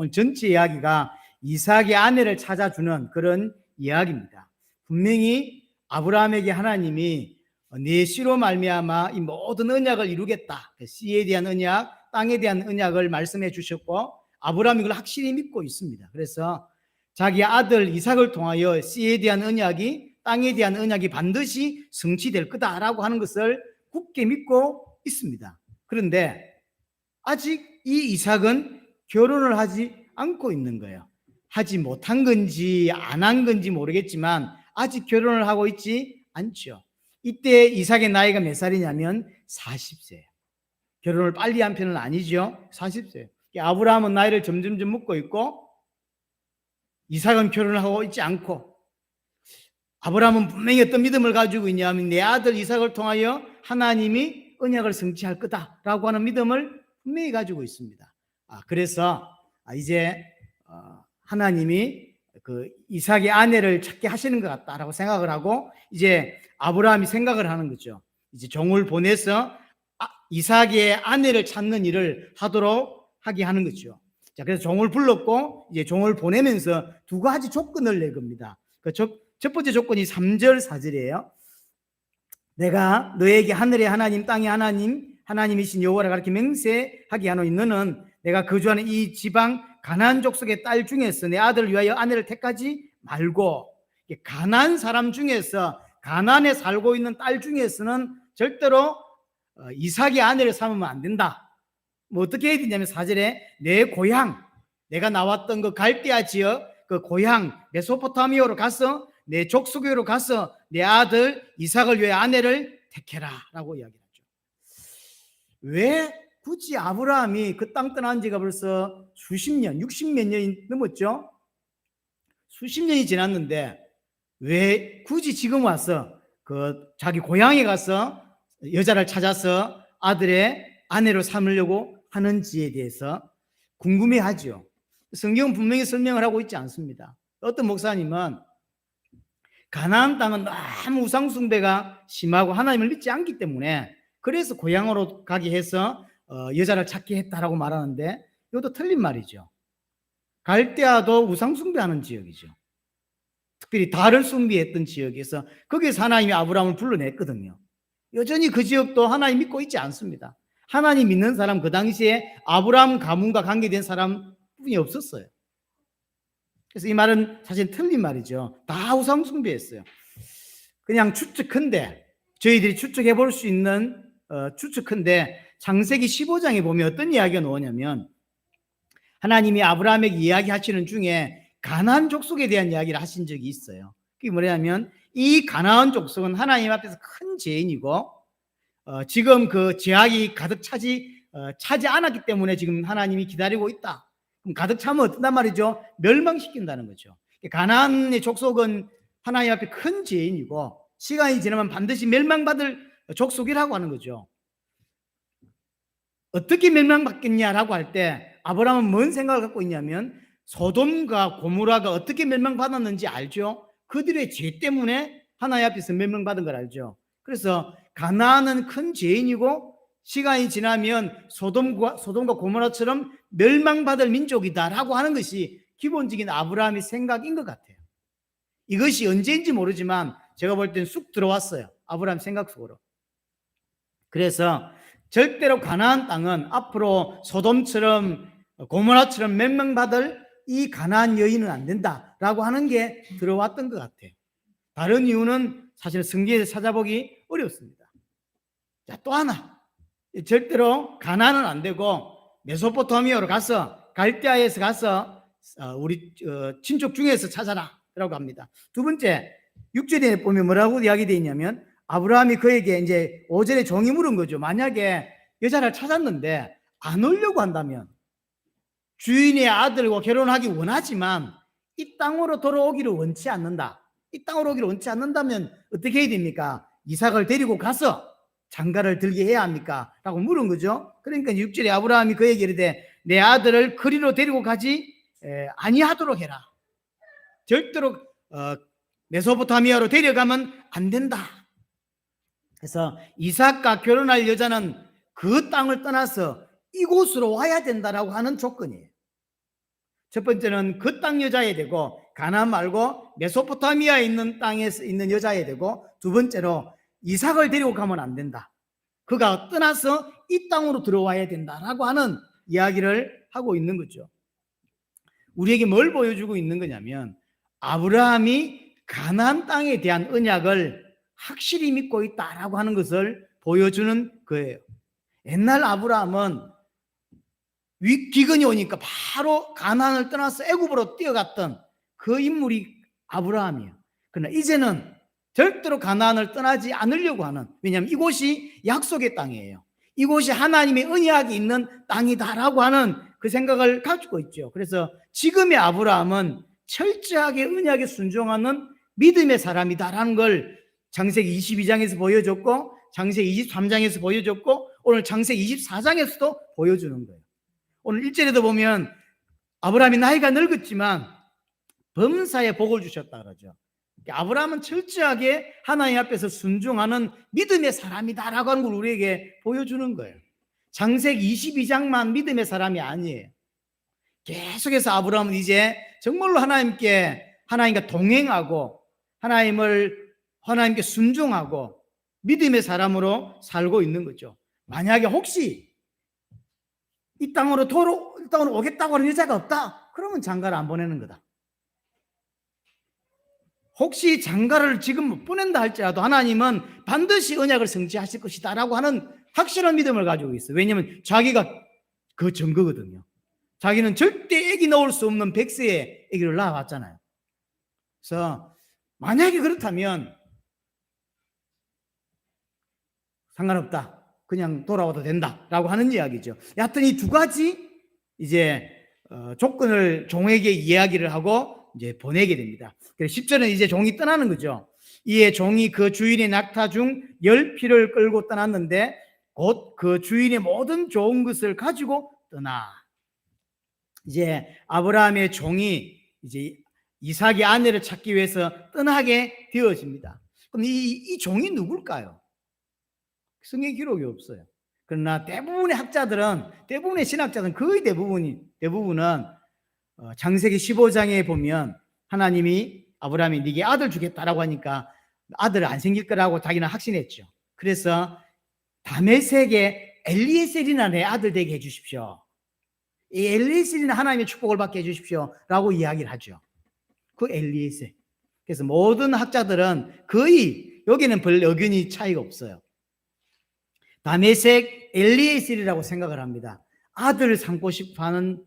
오늘 전체 이야기가 이삭의 아내를 찾아주는 그런 이야기입니다. 분명히 아브라함에게 하나님이 네 씨로 말미암아 이 모든 언약을 이루겠다, 씨에 대한 언약, 땅에 대한 언약을 말씀해 주셨고 아브라함이 그걸 확실히 믿고 있습니다. 그래서 자기 아들 이삭을 통하여 씨에 대한 언약이, 땅에 대한 언약이 반드시 성취될 거다라고 하는 것을 굳게 믿고 있습니다. 그런데 아직 이 이삭은 결혼을 하지 않고 있는 거예요. 하지 못한 건지 안 한 건지 모르겠지만 아직 결혼을 하고 있지 않죠. 이때 이삭의 나이가 몇 살이냐면 40세예요. 결혼을 빨리 한 편은 아니죠. 40세. 아브라함은 나이를 점점 먹고 있고 이삭은 결혼을 하고 있지 않고, 아브라함은 분명히 어떤 믿음을 가지고 있냐면 내 아들 이삭을 통하여 하나님이 언약을 성취할 거다라고 하는 믿음을 분명히 가지고 있습니다. 그래서 이제 하나님이 그 이삭의 아내를 찾게 하시는 것 같다라고 생각을 하고 이제 아브라함이 생각을 하는 거죠. 이제 종을 보내서 이삭의 아내를 찾는 일을 하도록 하게 하는 거죠. 자, 그래서 종을 불렀고 이제 종을 보내면서 두 가지 조건을 낼 겁니다. 첫 번째 조건이 3절 4절이에요. 내가 너에게 하늘의 하나님 땅의 하나님이신 여호와를 가르쳐 맹세하게 하노니 너는 내가 거주하는 이 지방 가나안 족속의 딸 중에서 내 아들을 위하여 아내를 택하지 말고, 가나안 사람 중에서 가나안에 살고 있는 딸 중에서는 절대로 이삭의 아내를 삼으면 안 된다. 뭐 어떻게 해야 되냐면 4절에 내 고향, 내가 나왔던 그 갈대아 지역 그 고향 메소포타미아로 가서 내 족속으로 가서 내 아들 이삭을 위해 아내를 택해라 라고 이야기하죠. 왜 굳이 아브라함이 그 땅 떠난 지가 벌써 수십 년, 60몇 년이 넘었죠. 수십 년이 지났는데 왜 굳이 지금 와서 그 자기 고향에 가서 여자를 찾아서 아들의 아내로 삼으려고 하는지에 대해서 궁금해하죠. 성경은 분명히 설명을 하고 있지 않습니다. 어떤 목사님은 가나안 땅은 너무 우상 숭배가 심하고 하나님을 믿지 않기 때문에 그래서 고향으로 가게 해서 여자를 찾게 했다라고 말하는데 이것도 틀린 말이죠. 갈대아도 우상 숭배하는 지역이죠. 특별히 달을 숭배했던 지역에서 거기에서 하나님이 아브라함을 불러냈거든요. 여전히 그 지역도 하나님 믿고 있지 않습니다. 하나님 믿는 사람, 그 당시에 아브라함 가문과 관계된 사람뿐이 없었어요. 그래서 이 말은 사실 틀린 말이죠. 다 우상 숭배했어요. 그냥 추측컨대, 저희들이 추측해 볼 수 있는 추측컨대 창세기 15장에 보면 어떤 이야기가 나오냐면 하나님이 아브라함에게 이야기하시는 중에 가나안 족속에 대한 이야기를 하신 적이 있어요. 그게 뭐냐면 이 가나안 족속은 하나님 앞에서 큰 죄인이고 지금 그 죄악이 가득 차지 않았기 때문에 지금 하나님이 기다리고 있다. 그럼 가득 차면 어떤단 말이죠? 멸망시킨다는 거죠. 가나안의 족속은 하나님 앞에 큰 죄인이고 시간이 지나면 반드시 멸망받을 족속이라고 하는 거죠. 어떻게 멸망받겠냐라고 할 때 아브라함은 뭔 생각을 갖고 있냐면 소돔과 고모라가 어떻게 멸망받았는지 알죠? 그들의 죄 때문에 하나님 앞에서 멸망받은 걸 알죠. 그래서 가나안은 큰 죄인이고 시간이 지나면 소돔과 고모라처럼 멸망받을 민족이다라고 하는 것이 기본적인 아브라함의 생각인 것 같아요. 이것이 언제인지 모르지만 제가 볼 땐 쑥 들어왔어요. 아브라함 생각 속으로. 그래서 절대로 가나안 땅은 앞으로 소돔처럼 고모라처럼 멸망받을 이 가나안 여인은 안 된다라고 하는 게 들어왔던 것 같아요. 다른 이유는 사실 성경에서 찾아보기 어렵습니다. 자, 또 하나, 절대로 가나안은 안 되고 메소포타미아로 가서 갈대아에서 가서 우리 친족 중에서 찾아라 라고 합니다. 두 번째, 6절에 보면 뭐라고 이야기되어 있냐면 아브라함이 그에게 이제 5절에 종이 물은 거죠. 만약에 여자를 찾았는데 안 오려고 한다면, 주인의 아들과 결혼하기 원하지만 이 땅으로 돌아오기를 원치 않는다. 이 땅으로 오기를 원치 않는다면 어떻게 해야 됩니까? 이삭을 데리고 가서 장가를 들게 해야 합니까? 라고 물은 거죠. 그러니까 6절에 아브라함이 그에게 이르되 내 아들을 그리로 데리고 가지 아니하도록 해라. 절대로 메소포타미아로 데려가면 안 된다. 그래서 이삭과 결혼할 여자는 그 땅을 떠나서 이곳으로 와야 된다라고 하는 조건이에요. 첫 번째는 그 땅 여자야 되고, 가나안 말고 메소포타미아에 있는 땅에 있는 여자야 되고, 두 번째로 이삭을 데리고 가면 안 된다. 그가 떠나서 이 땅으로 들어와야 된다라고 하는 이야기를 하고 있는 거죠. 우리에게 뭘 보여주고 있는 거냐면, 아브라함이 가나안 땅에 대한 언약을 확실히 믿고 있다라고 하는 것을 보여주는 거예요. 옛날 아브라함은 기근이 오니까 바로 가나안을 떠나서 애굽으로 뛰어갔던 그 인물이 아브라함이에요. 그러나 이제는 절대로 가나안을 떠나지 않으려고 하는, 왜냐하면 이곳이 약속의 땅이에요. 이곳이 하나님의 언약이 있는 땅이다라고 하는 그 생각을 가지고 있죠. 그래서 지금의 아브라함은 철저하게 언약에 순종하는 믿음의 사람이다라는 걸 창세기 22장에서 보여줬고, 창세기 23장에서 보여줬고, 오늘 창세기 24장에서도 보여주는 거예요. 오늘 1절에도 보면 아브라함이 나이가 늙었지만 범사에 복을 주셨다 그러죠. 아브라함은 철저하게 하나님 앞에서 순종하는 믿음의 사람이다라고 하는 걸 우리에게 보여주는 거예요. 창세기 22장만 믿음의 사람이 아니에요. 계속해서 아브라함은 이제 정말로 하나님과 동행하고 하나님께 순종하고 믿음의 사람으로 살고 있는 거죠. 만약에 혹시 이 땅으로 오겠다고 하는 여자가 없다, 그러면 장가를 안 보내는 거다. 혹시 장가를 지금 못 보낸다 할지라도 하나님은 반드시 언약을 성취하실 것이다 라고 하는 확실한 믿음을 가지고 있어요. 왜냐하면 자기가 그 증거거든요. 자기는 절대 애기 낳을 수 없는 100세의 애기를 낳아봤잖아요. 그래서 만약에 그렇다면 상관없다, 그냥 돌아와도 된다라고 하는 이야기죠. 여하튼 이 두 가지 이제 조건을 종에게 이야기를 하고 이제 보내게 됩니다. 그래서 10절은 이제 종이 떠나는 거죠. 이에 종이 그 주인의 낙타 중 10匹를 끌고 떠났는데 곧 그 주인의 모든 좋은 것을 가지고 떠나. 이제 아브라함의 종이 이제 이삭의 아내를 찾기 위해서 떠나게 되어집니다. 그럼 이 종이 누굴까요? 성경 기록이 없어요. 그러나 대부분의 신학자들은 거의 대부분은 창세기 15장에 보면 하나님이 아브라함이 네게 아들 주겠다라고 하니까 아들 안 생길 거라고 자기는 확신했죠. 그래서 다메섹에 엘리에셀이나 내 아들 되게 해주십시오. 이 엘리에셀이나 하나님의 축복을 받게 해주십시오 라고 이야기를 하죠. 그 엘리에셀. 그래서 모든 학자들은 거의 여기는 별 의견이 차이가 없어요. 다메섹 엘리에셀이라고 생각을 합니다. 아들을 삼고 싶어하는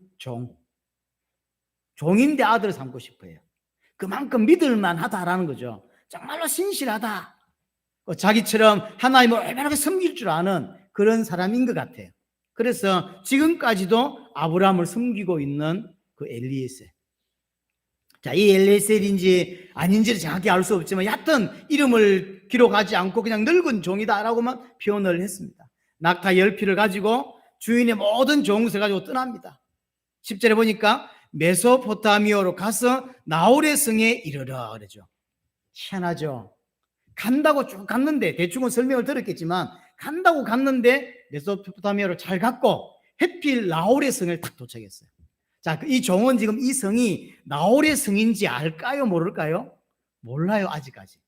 종인데 아들을 삼고 싶어요. 그만큼 믿을만 하다라는 거죠. 정말로 신실하다, 자기처럼 하나님을 얼마나 섬길 줄 아는 그런 사람인 것 같아요. 그래서 지금까지도 아브라함을 섬기고 있는 그 엘리에셀. 자, 이 엘리에셀인지 아닌지를 정확히 알 수 없지만 여하튼 이름을 기록하지 않고 그냥 늙은 종이다라고만 표현을 했습니다. 낙타 10匹를 가지고 주인의 모든 좋은 것을 가지고 떠납니다. 10절에 보니까 메소포타미아로 가서 나홀의 성에 이르러 그러죠. 희한하죠. 간다고 쭉 갔는데, 대충은 설명을 들었겠지만 간다고 갔는데 메소포타미아로 잘 갔고 해필 나홀의 성을 딱 도착했어요. 자, 이 종은 지금 이 성이 나홀의 성인지 알까요? 모를까요? 몰라요. 아직까지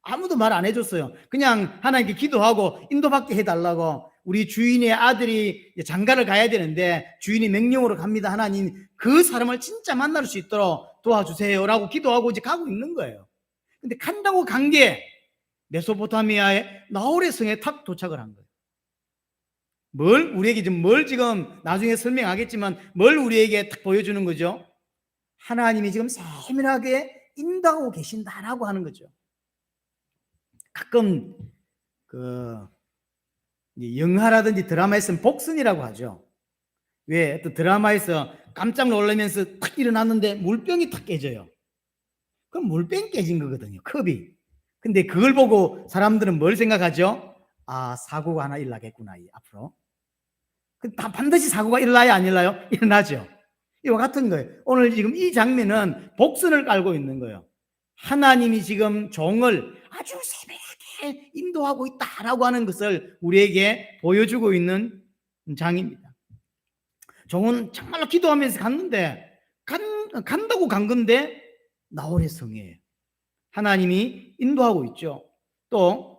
아무도 말 안 해줬어요. 그냥 하나님께 기도하고 인도받게 해달라고, 우리 주인의 아들이 장가를 가야 되는데 주인이 명령으로 갑니다, 하나님 그 사람을 진짜 만날 수 있도록 도와주세요 라고 기도하고 이제 가고 있는 거예요. 근데 간다고 간 게 메소포타미아의 나홀의 성에 탁 도착을 한 거예요. 우리에게 지금 나중에 설명하겠지만 뭘 우리에게 딱 보여주는 거죠? 하나님이 지금 세밀하게 인도하고 계신다라고 하는 거죠. 가끔 영화라든지 드라마에서는 복선이라고 하죠. 왜 어떤 드라마에서 깜짝 놀라면서 탁 일어났는데 물병이 탁 깨져요. 그럼 물병 깨진 거거든요, 컵이. 근데 그걸 보고 사람들은 뭘 생각하죠? 아, 사고가 하나 일어나겠구나 앞으로. 반드시 사고가 일어나야 안 일어나요? 일어나죠. 이와 같은 거예요. 오늘 지금 이 장면은 복선을 깔고 있는 거예요. 하나님이 지금 종을 아주 세밀하게 인도하고 있다라고 하는 것을 우리에게 보여주고 있는 장입니다. 종은 정말로 기도하면서 갔는데 간다고 간 건데 나홀의 성이에요. 하나님이 인도하고 있죠. 또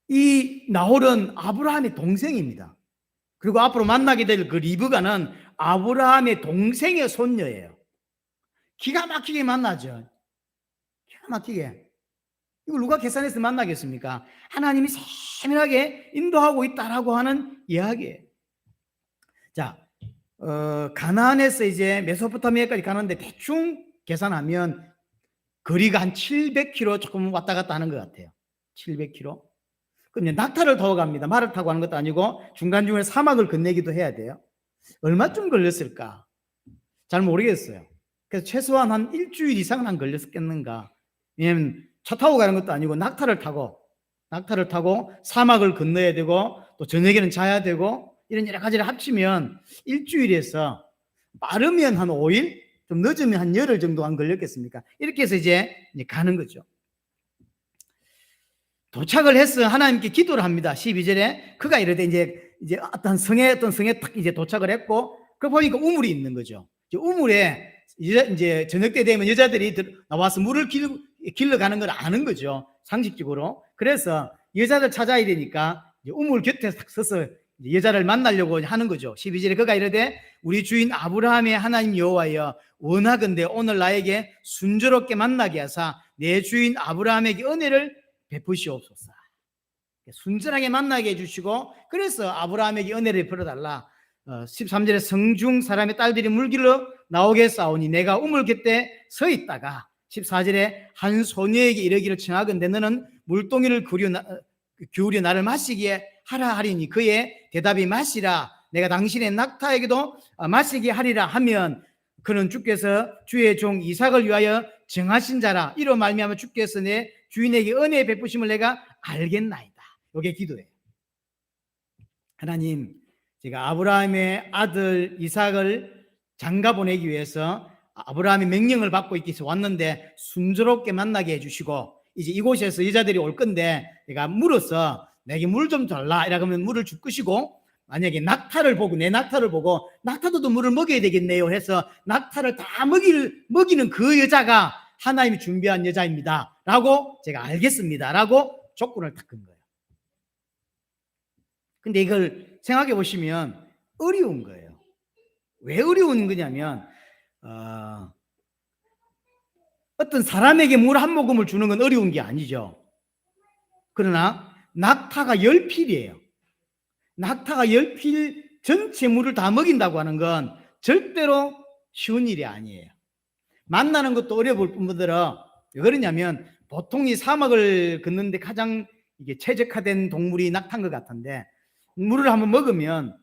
이 나홀은 아브라함의 동생입니다. 그리고 앞으로 만나게 될 그 리브가는 아브라함의 동생의 손녀예요. 기가 막히게 만나죠. 기가 막히게. 이걸 누가 계산해서 만나겠습니까? 하나님이 세밀하게 인도하고 있다라고 하는 이야기예요. 자, 가나안에서 이제 메소포타미아까지 가는데 대충 계산하면 거리가 한 700km 조금 왔다 갔다 하는 것 같아요. 700km. 그럼 이제 낙타를 타고 갑니다. 말을 타고 하는 것도 아니고 중간중간에 사막을 건네기도 해야 돼요. 얼마쯤 걸렸을까? 잘 모르겠어요. 그래서 최소한 한 일주일 이상은 안 걸렸겠는가. 왜냐면 차 타고 가는 것도 아니고 낙타를 타고 사막을 건너야 되고 또 저녁에는 자야 되고 이런 여러 가지를 합치면 일주일에서 빠르면 한 5일, 좀 늦으면 한 열흘 정도 안 걸렸겠습니까? 이렇게 해서 이제 가는 거죠. 도착을 해서 하나님께 기도를 합니다. 12절에 그가 이르되 이제 어떤 성에 딱 이제 도착을 했고 그 보니까 우물이 있는 거죠. 우물에 이제 저녁 때 되면 여자들이 나와서 물을 길러 가는 걸 아는 거죠. 상식적으로. 그래서 여자들 찾아야 되니까 우물 곁에 딱 서서 여자를 만나려고 하는 거죠. 12절에 그가 이르되 우리 주인 아브라함의 하나님 여호와여 원하건대 오늘 나에게 순조롭게 만나게 하사 내 주인 아브라함에게 은혜를 베푸시옵소서. 순전하게 만나게 해주시고 그래서 아브라함에게 은혜를 베풀어달라. 13절에 성중 사람의 딸들이 물길로 나오게 싸우니 내가 우물 곁에 서 있다가 14절에 한 소녀에게 이르기를 청하건대 너는 물동이를 기울여 나를 마시게 하라 하리니 그의 대답이 마시라 내가 당신의 낙타에게도 마시게 하리라 하면 그는 주께서 주의 종 이삭을 위하여 정하신 자라 이로 말미암아 주께서 내 주인에게 은혜 베푸심을 내가 알겠나이다. 이게 기도예요. 하나님, 제가 아브라함의 아들 이삭을 장가 보내기 위해서 아브라함의 명령을 받고 있기 위해서 왔는데 순조롭게 만나게 해주시고 이제 이곳에서 여자들이 올 건데 내가 물어서 내게 물 좀 달라 이러면 물을 줄 것이고 만약에 낙타를 보고 내 낙타를 보고 낙타도 물을 먹여야 되겠네요 해서 낙타를 다 먹이는 그 여자가 하나님이 준비한 여자입니다 라고 제가 알겠습니다 라고 조건을 딱 건 거예요. 근데 이걸 생각해 보시면 어려운 거예요. 왜 어려운 거냐면 어떤 사람에게 물 한 모금을 주는 건 어려운 게 아니죠. 그러나 낙타가 10필이에요. 낙타가 10필 전체 물을 다 먹인다고 하는 건 절대로 쉬운 일이 아니에요. 만나는 것도 어려울 뿐더러 왜 그러냐면 보통 이 사막을 걷는데 가장 이게 최적화된 동물이 낙타인 것 같은데 물을 한번 먹으면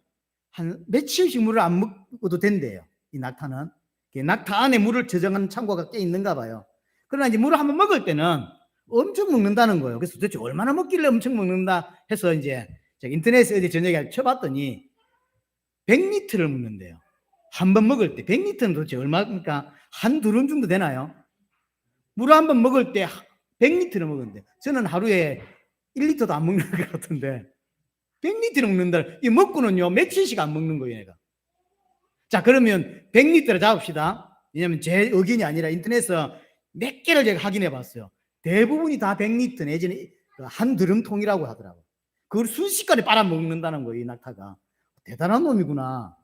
한 며칠씩 물을 안 먹어도 된대요. 이 낙타는 낙타 안에 물을 저장하는 창고가 꽤 있는가 봐요. 그러나 이제 물을 한번 먹을 때는 엄청 먹는다는 거예요. 그래서 도대체 얼마나 먹길래 엄청 먹는다 해서 이제 제가 인터넷에 어제 저녁에 쳐봤더니 100리터를 먹는데요. 한 번 먹을 때 100리터는 도대체 얼마입니까? 한 두름 정도 되나요? 물 한 번 먹을 때 100리터를 먹는데 저는 하루에 1리터도 안 먹는 것 같은데 100리터를 먹는다. 이 먹고는요 며칠씩 안 먹는 거예요 얘가. 자 그러면 100리터를 잡읍시다. 왜냐하면 제 의견이 아니라 인터넷에서 몇 개를 제가 확인해 봤어요. 대부분이 다 100리터 내지는 한 드럼통이라고 하더라고요. 그걸 순식간에 빨아먹는다는 거예요 이 낙타가. 대단한 놈이구나.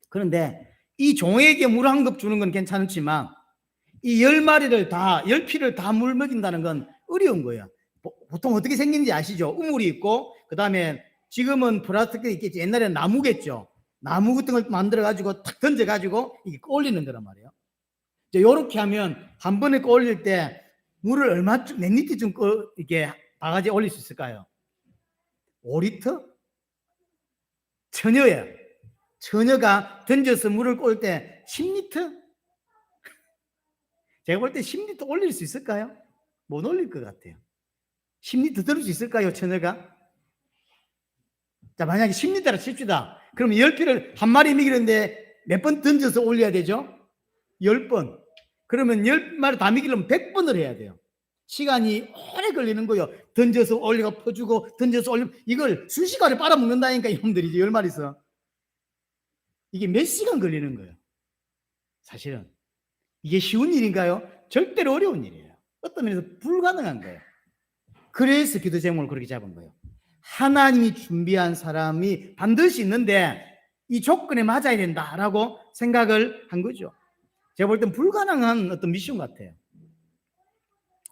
그런데 이 종에게 물 한 컵 주는 건 괜찮지만 이 10마리를 다 10피를 다 물 먹인다는 건 어려운 거예요. 보통 어떻게 생긴지 아시죠? 우물이 있고 그 다음에 지금은 플라스틱이 있겠지. 옛날에는 나무겠죠. 나무 같은 걸 만들어 가지고 탁 던져 가지고 이게 올리는 거란 말이에요. 이렇게 하면 한 번에 올릴 때 물을 얼마쯤 몇 리터쯤 이렇게 바가지에 올릴 수 있을까요? 5리터? 처녀예요. 처녀가 던져서 물을 꼴 때 10리터? 제가 볼 때 10리터 올릴 수 있을까요? 못 올릴 것 같아요. 10리터 들을 수 있을까요, 처녀가? 자, 만약에 10리터라 칩시다. 그러면 10피를 한 마리 먹이는데 몇 번 던져서 올려야 되죠? 10번. 그러면 10마리 다 먹이려면 100번을 해야 돼요. 시간이 오래 걸리는 거예요. 던져서 올리고 퍼주고 던져서 올리고 이걸 순식간에 빨아먹는다니까 이놈들이 10마리서. 이게 몇 시간 걸리는 거예요. 사실은 이게 쉬운 일인가요? 절대로 어려운 일이에요. 어떤 면에서 불가능한 거예요. 그래서 기도 제목을 그렇게 잡은 거예요. 하나님이 준비한 사람이 반드시 있는데 이 조건에 맞아야 된다라고 생각을 한 거죠. 제가 볼 땐 불가능한 어떤 미션 같아요.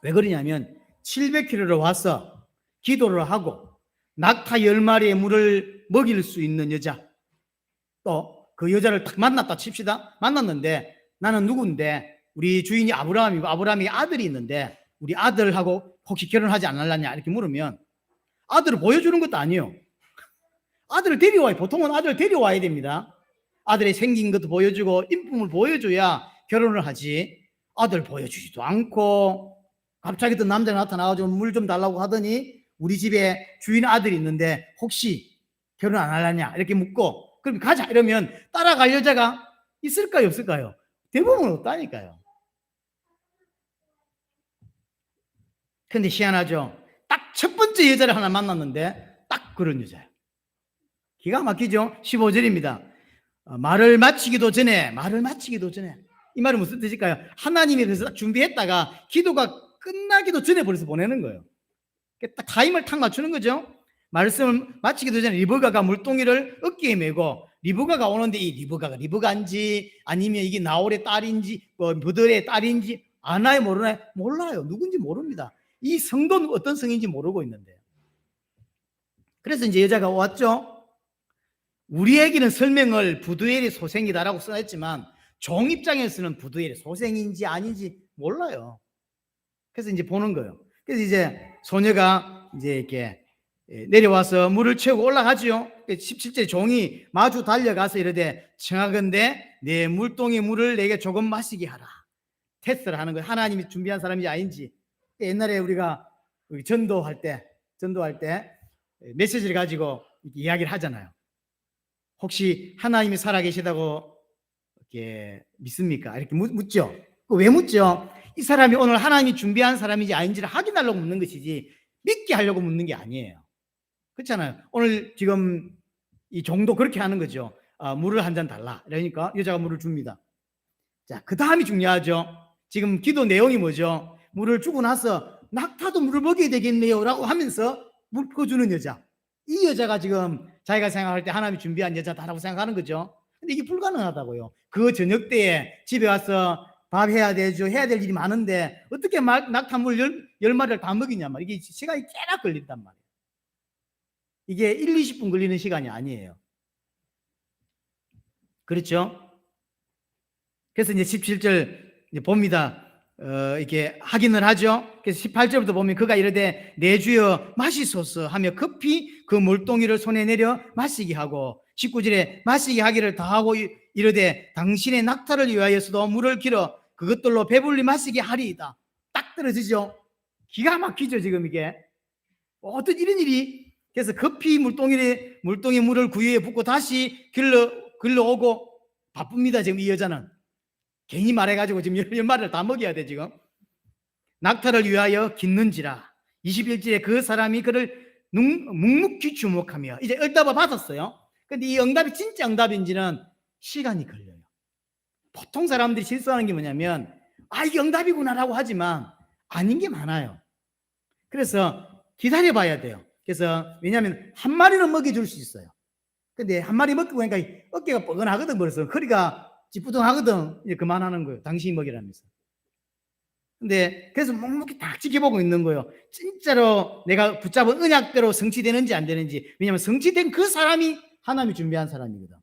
왜 그러냐면 700km로 와서 기도를 하고 낙타 10마리의 물을 먹일 수 있는 여자, 또 그 여자를 딱 만났다 칩시다. 만났는데 나는 누군데 우리 주인이 아브라함이고 아브라함이 아들이 있는데 우리 아들하고 혹시 결혼하지 않을라냐 이렇게 물으면 아들을 보여주는 것도 아니에요. 아들을 데려와야, 보통은 아들을 데려와야 됩니다. 아들의 생긴 것도 보여주고 인품을 보여줘야 결혼을 하지. 아들 보여주지도 않고 갑자기 또 남자가 나타나가지고 물 좀 달라고 하더니 우리 집에 주인 아들이 있는데 혹시 결혼 안 하려냐 이렇게 묻고 그럼 가자 이러면 따라갈 여자가 있을까요 없을까요? 대부분 없다니까요. 근데 희한하죠. 딱 첫 번째 여자를 하나 만났는데 딱 그런 여자예요. 기가 막히죠. 15절입니다. 말을 마치기도 전에 이 말은 무슨 뜻일까요? 하나님이 그래서 딱 준비했다가 기도가 끝나기도 전에 벌써 보내는 거예요. 딱 타임을 탁 맞추는 거죠. 말씀을 마치기도 전에 리브가가 물동이를 어깨에 메고 리브가가 오는데 이 리브가가 리브가인지 아니면 이게 나홀의 딸인지 뭐 버들의 딸인지 아나요 모르나요? 몰라요. 누군지 모릅니다. 이 성도는 어떤 성인지 모르고 있는데요. 그래서 이제 여자가 왔죠. 우리에게는 설명을 부두엘의 소생이다라고 써냈지만 종 입장에서는 부두엘의 소생인지 아닌지 몰라요. 그래서 이제 보는 거예요. 그래서 이제 소녀가 이제 이렇게 내려와서 물을 채우고 올라가지요. 17절 종이 마주 달려가서 이르되 청하건대 내 물동의 물을 내게 조금 마시게 하라. 테스트를 하는 거예요. 하나님이 준비한 사람인지 아닌지. 옛날에 우리가 전도할 때 메시지를 가지고 이야기를 하잖아요. 혹시 하나님이 살아계시다고 이렇게 믿습니까? 이렇게 묻죠. 왜 묻죠? 이 사람이 오늘 하나님이 준비한 사람인지 아닌지를 확인하려고 묻는 것이지 믿게 하려고 묻는 게 아니에요. 그렇잖아요. 오늘 지금 이 종도 그렇게 하는 거죠. 물을 한 잔 달라. 그러니까 여자가 물을 줍니다. 자, 그 다음이 중요하죠. 지금 기도 내용이 뭐죠? 물을 주고 나서 낙타도 물을 먹여야 되겠네요 라고 하면서 물 퍼주는 여자. 이 여자가 지금 자기가 생각할 때 하나님이 준비한 여자다라고 생각하는 거죠. 근데 이게 불가능하다고요. 그 저녁 때에 집에 와서 밥 해야 되죠. 해야 될 일이 많은데 어떻게 낙타물 10마리를 다 먹이냐 말이에요. 이게 시간이 꽤나 걸린단 말이에요. 이게 1, 20분 걸리는 시간이 아니에요. 그렇죠? 그래서 이제 17절 이제 봅니다. 이렇게 확인을 하죠. 그래서 18절부터 보면 그가 이르되 내 주여 마시소서 하며 급히 그 물동이를 손에 내려 마시게 하고 19절에 마시게 하기를 다하고 이르되 당신의 낙타를 위하여서도 물을 길어 그것들로 배불리 마시게 하리이다. 딱 떨어지죠. 기가 막히죠 지금 이게. 어떤 이런 일이. 그래서 급히 물동에 물을 구유에 붓고 다시 길러 오고 바쁩니다 지금 이 여자는. 괜히 말해가지고 지금 10마리를 다 먹여야 돼 지금. 낙타를 위하여 깃는지라. 21절에 그 사람이 그를 묵묵히 주목하며 이제 응답을 받았어요. 근데 이 응답이 진짜 응답인지는 시간이 걸려요. 보통 사람들이 실수하는 게 뭐냐면 이게 응답이구나라고 하지만 아닌 게 많아요. 그래서 기다려봐야 돼요. 그래서 왜냐하면 한 마리는 먹여줄 수 있어요. 근데 한 마리 먹고 보니까 어깨가 뻐근하거든. 그래서 허리가 찌뿌둥하거든. 이제 그만하는 거예요. 당신이 먹이라면서. 근데 그래서 묵묵히 딱 지켜보고 있는 거예요. 진짜로 내가 붙잡은 언약대로 성취되는지 안 되는지. 왜냐하면 성취된 그 사람이 하나님이 준비한 사람이거든.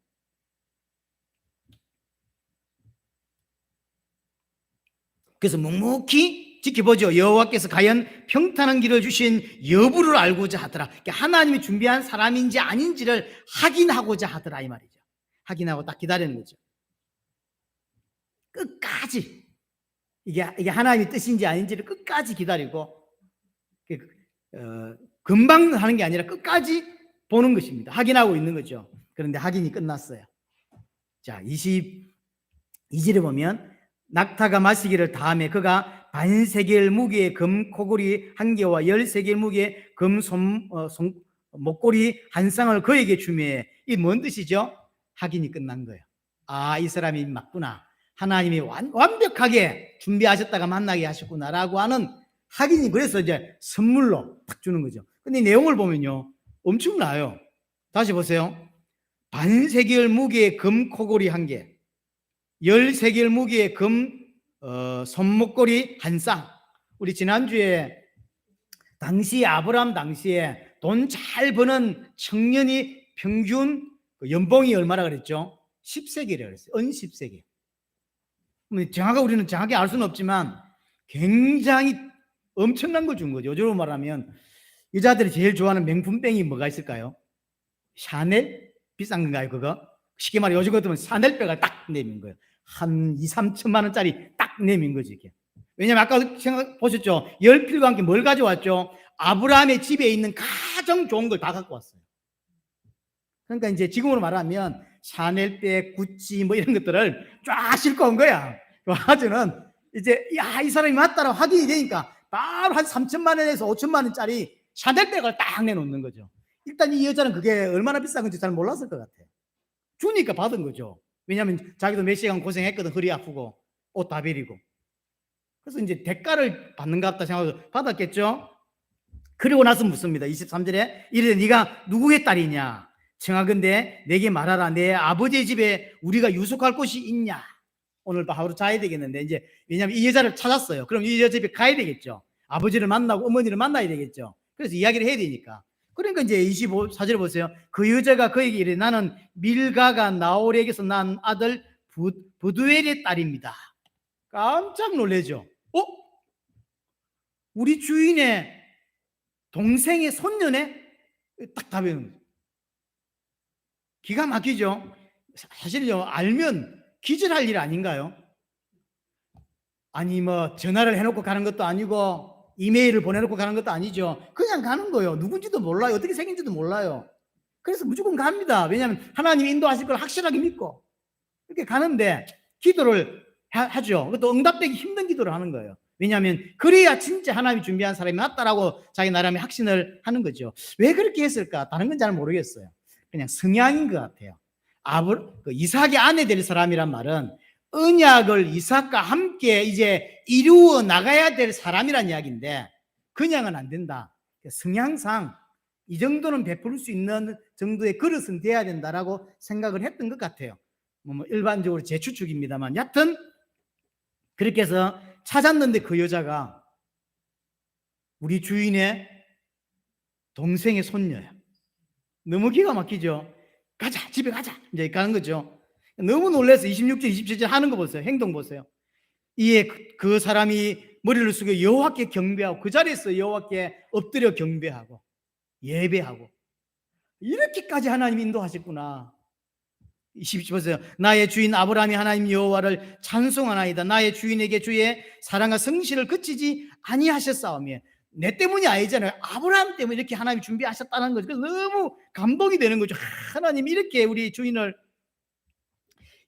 그래서 묵묵히 지켜보죠. 여호와께서 과연 평탄한 길을 주신 여부를 알고자 하더라. 그러니까 하나님이 준비한 사람인지 아닌지를 확인하고자 하더라 이 말이죠. 확인하고 딱 기다리는 거죠. 끝까지 이게 하나님의 뜻인지 아닌지를 끝까지 기다리고 금방 하는 게 아니라 끝까지 보는 것입니다. 확인하고 있는 거죠. 그런데 확인이 끝났어요. 자, 22절에 보면 낙타가 마시기를 다음에 그가 반세겔 무게의 금 코골이 한 개와 13개의 무게의 금 목걸이 한 쌍을 그에게 주매. 이 뭔 뜻이죠? 확인이 끝난 거예요. 이 사람이 맞구나. 하나님이 완벽하게 준비하셨다가 만나게 하셨구나라고 하는 확인이, 그래서 이제 선물로 딱 주는 거죠. 근데 내용을 보면요, 엄청나요. 다시 보세요. 반세겔 무게의 금 코골이 1개, 10세겔 무게의 금 손목걸이 1쌍. 우리 지난주에 당시 아브라함 당시에 돈 잘 버는 청년이 평균 연봉이 얼마라 그랬죠? 10세겔이라고 그랬어요. 은 10세겔. 정확하게 우리는 정확히 알 수는 없지만 굉장히 엄청난 걸 준 거죠. 요즘으로 말하면 여자들이 제일 좋아하는 명품병이 뭐가 있을까요? 샤넬? 비싼 건가요, 그거? 쉽게 말해 요즘 같으면 샤넬백을 딱 내민 거예요. 한 2, 3천만 원짜리 딱 내민 거지, 이게. 왜냐면 아까 보셨죠? 열필과 함께 뭘 가져왔죠? 아브라함의 집에 있는 가장 좋은 걸 다 갖고 왔어요. 그러니까 이제 지금으로 말하면 샤넬백, 구찌 뭐 이런 것들을 쫙 싣고 온 거야. 아주는 이제 이 사람이 맞다라고 확인이 되니까 바로 한 3천만 원에서 5천만 원짜리 샤넬백을 딱 내놓는 거죠. 일단 이 여자는 그게 얼마나 비싼 건지 잘 몰랐을 것 같아요. 주니까 받은 거죠. 왜냐하면 자기도 몇 시간 고생했거든. 허리 아프고 옷 다 베리고. 그래서 이제 대가를 받는 것 같다 생각하고 받았겠죠. 그리고 나서 묻습니다. 23절에 이르되 네가 누구의 딸이냐? 청하건대 내게 말하라. 내 아버지의 집에 우리가 유숙할 곳이 있냐? 오늘 또 하루 자야 되겠는데, 이제 왜냐하면 이 여자를 찾았어요. 그럼 이 여자 집에 가야 되겠죠. 아버지를 만나고 어머니를 만나야 되겠죠. 그래서 이야기를 해야 되니까. 그러니까 이제 25사절 보세요. 그 여자가 그에게 이르되 나는 밀가가 나홀에게서 난 아들 부두엘의 딸입니다. 깜짝 놀라죠. 우리 주인의 동생의 손녀네? 딱 답이 오는 거예요. 기가 막히죠. 사실요, 알면 기절할 일 아닌가요? 아니 뭐 전화를 해놓고 가는 것도 아니고 이메일을 보내놓고 가는 것도 아니죠. 그냥 가는 거예요. 누군지도 몰라요. 어떻게 생긴지도 몰라요. 그래서 무조건 갑니다. 왜냐하면 하나님 인도하실 걸 확실하게 믿고 이렇게 가는데 기도를 하죠. 그것도 응답되기 힘든 기도를 하는 거예요. 왜냐하면 그래야 진짜 하나님이 준비한 사람이 맞다라고 자기 나름의 확신을 하는 거죠. 왜 그렇게 했을까? 다른 건 잘 모르겠어요. 그냥 성향인 것 같아요. 이삭의 아내 될 사람이란 말은 언약을 이삭과 함께 이제 이루어 나가야 될 사람이란 이야기인데 그냥은 안 된다. 성향상 이 정도는 베풀 수 있는 정도의 그릇은 돼야 된다라고 생각을 했던 것 같아요. 뭐 일반적으로 제 추측입니다만, 여하튼 그렇게 해서 찾았는데 그 여자가 우리 주인의 동생의 손녀야. 너무 기가 막히죠. 가자, 집에 가자, 이제 가는 거죠. 너무 놀라서 26절, 27절 하는 거 보세요. 행동 보세요. 이에 그 사람이 머리를 숙여 여호와께 경배하고 그 자리에서 여호와께 엎드려 경배하고 예배하고, 이렇게까지 하나님 인도하셨구나. 20절 보세요. 나의 주인 아브라함이 하나님 여호와를 찬송하나이다. 나의 주인에게 주의 사랑과 성실을 그치지 아니하셨사오며. 내 때문이 아니잖아요. 아브라함 때문에 이렇게 하나님이 준비하셨다는 거죠. 그래서 너무 감동이 되는 거죠. 하나님 이렇게 우리 주인을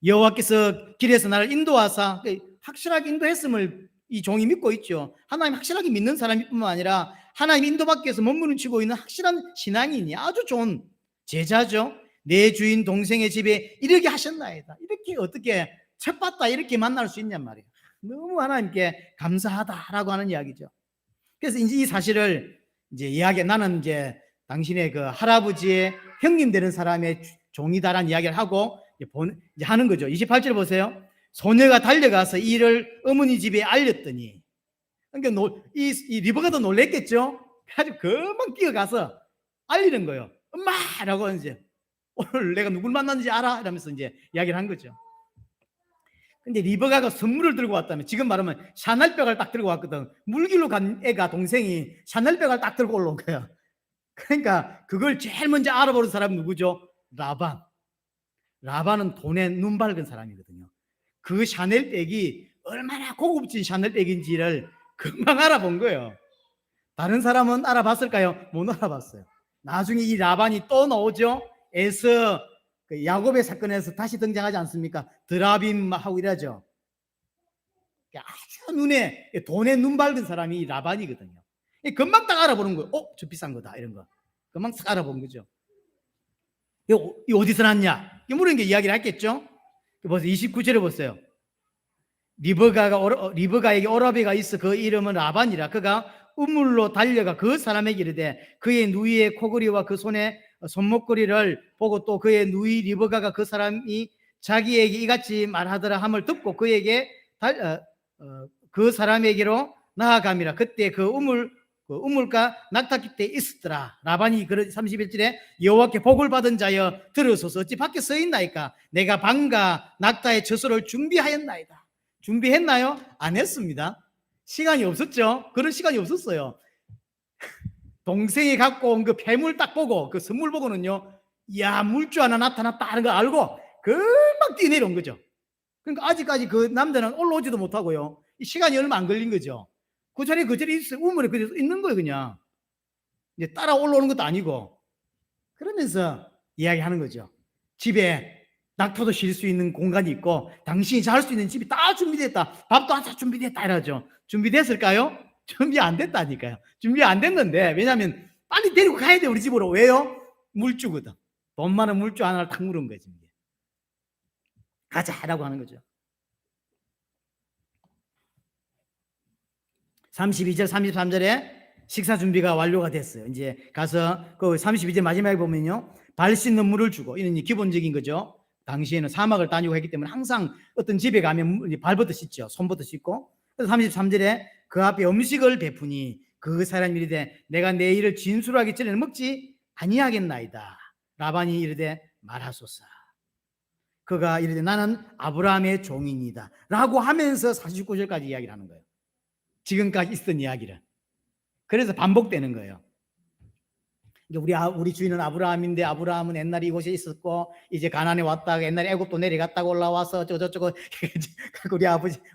여호와께서 길에서 나를 인도하사, 확실하게 인도했음을 이 종이 믿고 있죠. 하나님 확실하게 믿는 사람일 뿐만 아니라 하나님 인도받기 위해서 몸부림치고 있는 확실한 신앙인이 아주 좋은 제자죠. 내 주인 동생의 집에 이르게 하셨나이다. 이렇게 어떻게 척봤다 이렇게 만날 수 있냔 말이에요. 너무 하나님께 감사하다라고 하는 이야기죠. 그래서 이제 이 사실을 이제 나는 이제 당신의 그 할아버지의 형님 되는 사람의 종이다라는 이야기를 하고 이제 하는 거죠. 28절 보세요. 소녀가 달려가서 이를 어머니 집에 알렸더니, 그러니까 이 리버가도 놀랬겠죠. 아주 금방 뛰어가서 알리는 거예요. 엄마라고 이제 오늘 내가 누굴 만났는지 알아? 이러면서 이제 이야기를 한 거죠. 근데 리버가가 선물을 들고 왔다면, 지금 말하면 샤넬백을 딱 들고 왔거든. 물길로 간 애가 동생이 샤넬백을 딱 들고 올라온 거야. 그러니까 그걸 제일 먼저 알아보는 사람은 누구죠? 라반은 돈에 눈 밝은 사람이거든요. 그 샤넬백이 얼마나 고급진 샤넬백인지를 금방 알아본 거예요. 다른 사람은 알아봤을까요? 못 알아봤어요. 나중에 이 라반이 또 나오죠. 에서 그 야곱의 사건에서 다시 등장하지 않습니까? 드라빔하고 이러죠. 아주 돈에 눈 밝은 사람이 이 라반이거든요. 금방 딱 알아보는 거예요. 저 비싼 거다 이런 거 금방 딱 알아본 거죠. 이 어디서 났냐? 물은 게 이야기를 했겠죠. 보세요. 29절에 보세요. 리브가에게 오라비가 있어 그 이름은 라반이라. 그가 우물로 달려가 그 사람에게 이르되 그의 누이의 코걸이와 그 손의 손목걸이를 보고 또 그의 누이 리브가가 그 사람이 자기에게 이같이 말하더라 함을 듣고 그에게 그 사람에게로 나아감이라. 그때 그 우물가 낙타 때 있었더라. 라반이 31절에 여호와께 복을 받은 자여 들으소서. 어찌 밖에 서 있나이까. 내가 방가 낙타의 처소를 준비하였나이다. 준비했나요? 안 했습니다. 시간이 없었죠. 그런 시간이 없었어요. 동생이 갖고 온 그 폐물 딱 보고 그 선물 보고는요, 야, 물주 하나 나타났다 하는 거 알고 금방 뛰내려온 거죠. 그러니까 아직까지 그 남자는 올라오지도 못하고요, 이 시간이 얼마 안 걸린 거죠. 그 자리에 있어요. 우물에 그대로 있는 거예요. 그냥 이제 따라 올라오는 것도 아니고. 그러면서 이야기하는 거죠. 집에 낙타도 쉴 수 있는 공간이 있고 당신이 잘 수 있는 집이 다 준비됐다. 밥도 다 준비됐다 이러죠. 준비됐을까요? 준비 안 됐다니까요. 준비 안 됐는데, 왜냐하면 빨리 데리고 가야 돼, 우리 집으로. 왜요? 물주거든. 돈 많은 물주 하나를 탁 물은 거지. 가자라고 하는 거죠. 32절 33절에 식사 준비가 완료가 됐어요. 이제 가서 그 32절 마지막에 보면요, 발 씻는 물을 주고, 이는 기본적인 거죠. 당시에는 사막을 다니고 했기 때문에 항상 어떤 집에 가면 발부터 씻죠. 손부터 씻고. 그래서 33절에 그 앞에 음식을 베푸니 그 사람이 이르되 내가 내 일을 진술하기 전에는 먹지 아니하겠나이다. 라반이 이르되 말하소서. 그가 이르되 나는 아브라함의 종이니다 라고 하면서 49절까지 이야기를 하는 거예요. 지금까지 있었던 이야기를. 그래서 반복되는 거예요. 우리 주인은 아브라함인데 아브라함은 옛날에 이곳에 있었고 이제 가나안에 왔다가 옛날에 애굽도 내려갔다가 올라와서 저저저거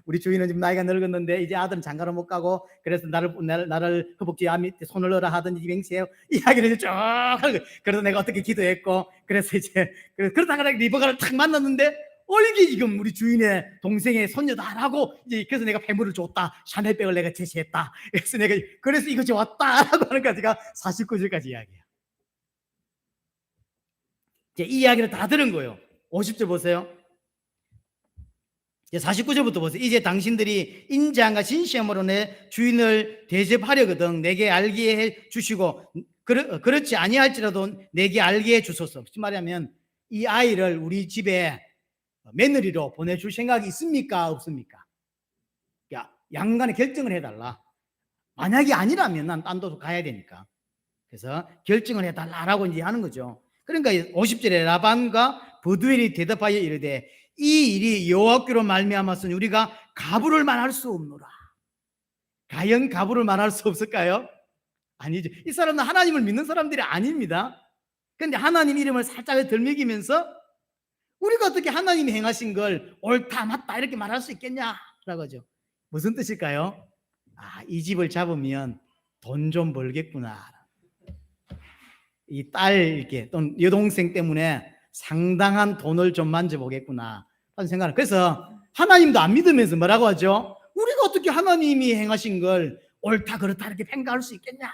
우리 주인은 지금 나이가 늙었는데 이제 아들은 장가를 못 가고 그래서 나를 허벅지 밑에 손을 넣으라 하더니 맹세해요. 이야기를 이제 쭉 하는 거예요. 그래서 내가 어떻게 기도했고 그래서 이제 그러다가 리버가를 탁 만났는데 이게 지금 우리 주인의 동생의 손녀다라고, 이제 그래서 내가 폐물을 줬다. 샤넬백을 내가 제시했다. 그래서 이것이 왔다라고 하는 까지가 49절까지 이야기해요. 이제 이 이야기를 다 들은 거예요. 50절 보세요. 이제 49절부터 보세요. 이제 당신들이 인자함과 진심으로 내 주인을 대접하려거든 내게 알게 해 주시고 그렇지 아니할지라도 내게 알게 해 주소서. 무슨 말이냐면 이 아이를 우리 집에 며느리로 보내줄 생각이 있습니까? 없습니까? 양간에 결정을 해달라. 만약에 아니라면 난 딴 데로 가야 되니까. 그래서 결정을 해달라라고 이제 하는 거죠. 그러니까 50절에 라반과 버두엘이 대답하여 이르되 이 일이 여호와께로 말미암았으니 우리가 가부를 말할 수 없노라. 과연 가부를 말할 수 없을까요? 아니죠. 이 사람은 하나님을 믿는 사람들이 아닙니다. 그런데 하나님 이름을 살짝 덜먹이면서 우리가 어떻게 하나님이 행하신 걸 옳다 맞다 이렇게 말할 수 있겠냐라고 하죠. 무슨 뜻일까요? 이 집을 잡으면 돈 좀 벌겠구나. 이 딸 이렇게 또는 여동생 때문에 상당한 돈을 좀 만져보겠구나 하는 생각을. 그래서 하나님도 안 믿으면서 뭐라고 하죠? 우리가 어떻게 하나님이 행하신 걸 옳다 그렇다 이렇게 평가할 수 있겠냐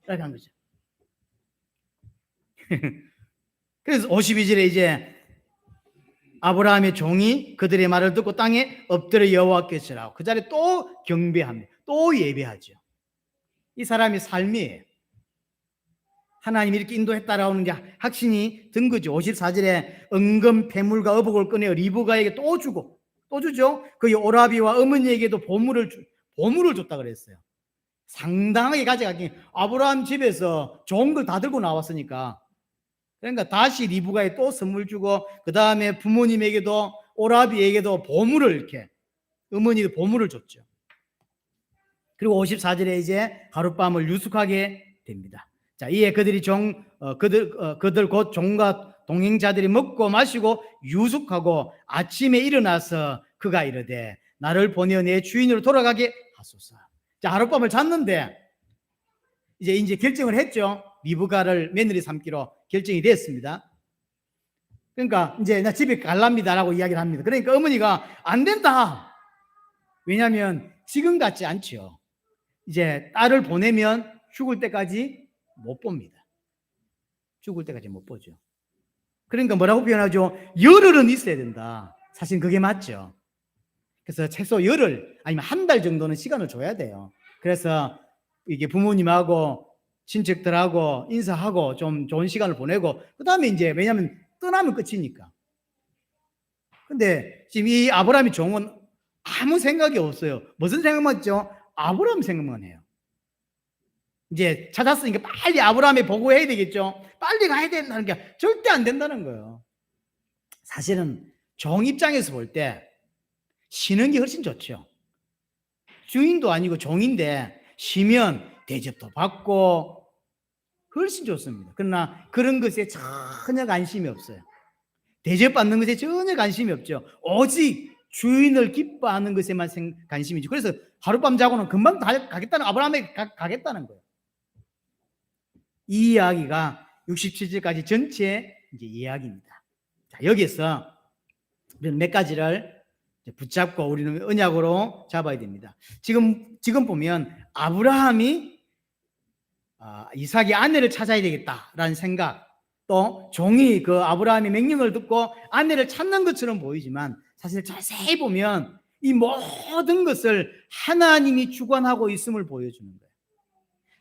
이렇게 한 거죠. 그래서 52절에 이제 아브라함의 종이 그들의 말을 듣고 땅에 엎드려 여호와께 절하고 그 자리에 또 경배합니다. 또 예배하죠. 이 사람의 삶이에요. 하나님이 이렇게 인도했다라고 하는 게 확신이 든 거죠. 54절에 은금 폐물과 어복을 꺼내어 리브가에게 또 주고 또 주죠. 그 오라비와 어머니에게도 보물을 줬다 그랬어요. 상당하게 가져가기. 아브라함 집에서 좋은 걸 다 들고 나왔으니까. 그러니까 다시 리브가에 또 선물 주고 그 다음에 부모님에게도 오라비에게도 보물을 이렇게 어머니도 보물을 줬죠. 그리고 54절에 이제 하룻밤을 유숙하게 됩니다. 자, 이에 그들이 그들 곧 종과 동행자들이 먹고 마시고 유숙하고 아침에 일어나서 그가 이르되 나를 보내어 내 주인으로 돌아가게 하소서. 자, 하룻밤을 잤는데 이제 결정을 했죠. 리브가를 며느리 삼기로 결정이 됐습니다. 그러니까 이제 나 집에 갈랍니다라고 이야기를 합니다. 그러니까 어머니가 안 된다. 왜냐하면 지금 같지 않죠. 이제 딸을 보내면 죽을 때까지 못 봅니다. 죽을 때까지 못 보죠. 그러니까 뭐라고 표현하죠? 열흘은 있어야 된다. 사실 그게 맞죠. 그래서 최소 열흘 아니면 한 달 정도는 시간을 줘야 돼요. 그래서 이게 부모님하고 친척들하고 인사하고 좀 좋은 시간을 보내고 그다음에 이제 왜냐하면 떠나면 끝이니까. 근데 지금 이 아브라함의 종은 아무 생각이 없어요. 무슨 생각만 있죠? 아브라함 생각만 해요. 이제 찾았으니까 빨리 아브라함에 보고해야 되겠죠. 빨리 가야 된다는 게 절대 안 된다는 거예요. 사실은 종 입장에서 볼 때 쉬는 게 훨씬 좋죠. 주인도 아니고 종인데 쉬면 대접도 받고 훨씬 좋습니다. 그러나 그런 것에 전혀 관심이 없어요. 대접받는 것에 전혀 관심이 없죠. 오직 주인을 기뻐하는 것에만 관심이죠. 그래서 하룻밤 자고는 금방 가겠다는, 아브라함에게 가겠다는 거예요. 이 이야기가 67절까지 전체 이제 이야기입니다. 자, 여기서 몇 가지를 붙잡고 우리는 언약으로 잡아야 됩니다. 지금 보면 아브라함이 이삭의 아내를 찾아야 되겠다라는 생각, 또 종이 그 아브라함의 명령을 듣고 아내를 찾는 것처럼 보이지만 사실 자세히 보면 이 모든 것을 하나님이 주관하고 있음을 보여주는 거예요.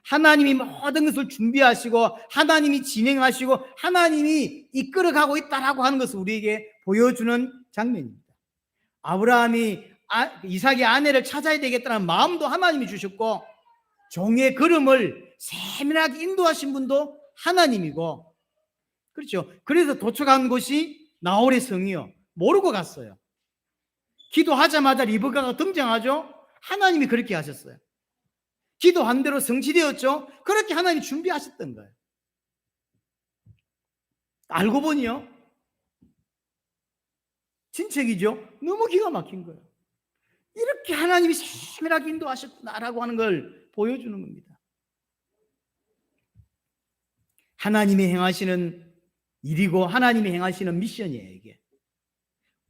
하나님이 모든 것을 준비하시고 하나님이 진행하시고 하나님이 이끌어가고 있다라고 하는 것을 우리에게 보여주는 장면입니다. 아브라함이 이삭의 아내를 찾아야 되겠다는 마음도 하나님이 주셨고 종의 걸음을 세밀하게 인도하신 분도 하나님이고, 그렇죠. 그래서 도착한 곳이 나홀의 성이요. 모르고 갔어요. 기도하자마자 리브가가 등장하죠. 하나님이 그렇게 하셨어요. 기도한 대로 성취되었죠. 그렇게 하나님이 준비하셨던 거예요. 알고 보니요, 친척이죠. 너무 기가 막힌 거예요. 이렇게 하나님이 세밀하게 인도하셨구나라고 하는 걸 보여주는 겁니다. 하나님이 행하시는 일이고 하나님이 행하시는 미션이에요. 이게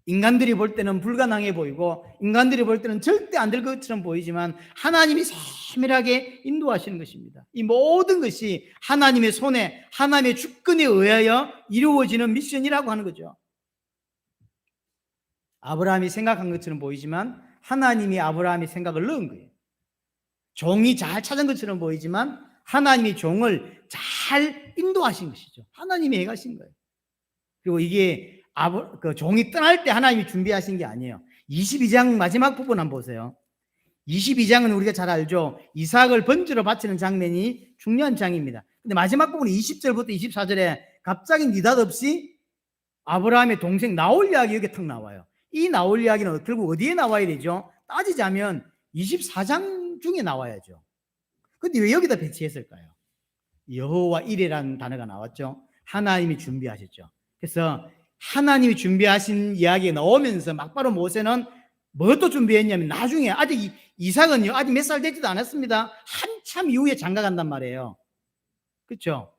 인간들이 볼 때는 불가능해 보이고 인간들이 볼 때는 절대 안 될 것처럼 보이지만 하나님이 세밀하게 인도하시는 것입니다. 이 모든 것이 하나님의 손에, 하나님의 주권에 의하여 이루어지는 미션이라고 하는 거죠. 아브라함이 생각한 것처럼 보이지만 하나님이 아브라함의 생각을 넣은 거예요. 종이 잘 찾은 것처럼 보이지만 하나님이 종을 잘 인도하신 것이죠. 하나님이 행하신 거예요. 그리고 이게 그 종이 떠날 때 하나님이 준비하신 게 아니에요. 22장 마지막 부분 한번 보세요. 22장은 우리가 잘 알죠. 이삭을 번제로 바치는 장면이 중요한 장입니다. 근데 마지막 부분 20절부터 24절에 갑자기 느닷없이 아브라함의 동생 나홀 이야기 여기 탁 나와요. 이 나홀 이야기는 결국 어디에 나와야 되죠? 따지자면 24장 중에 나와야죠. 근데 왜 여기다 배치했을까요? 여호와 이레라는 단어가 나왔죠. 하나님이 준비하셨죠. 그래서 하나님이 준비하신 이야기가 나오면서 막바로 모세는 뭐 또 준비했냐면 나중에 아직 이삭은요 아직 몇 살 되지도 않았습니다. 한참 이후에 장가 간단 말이에요. 그렇죠?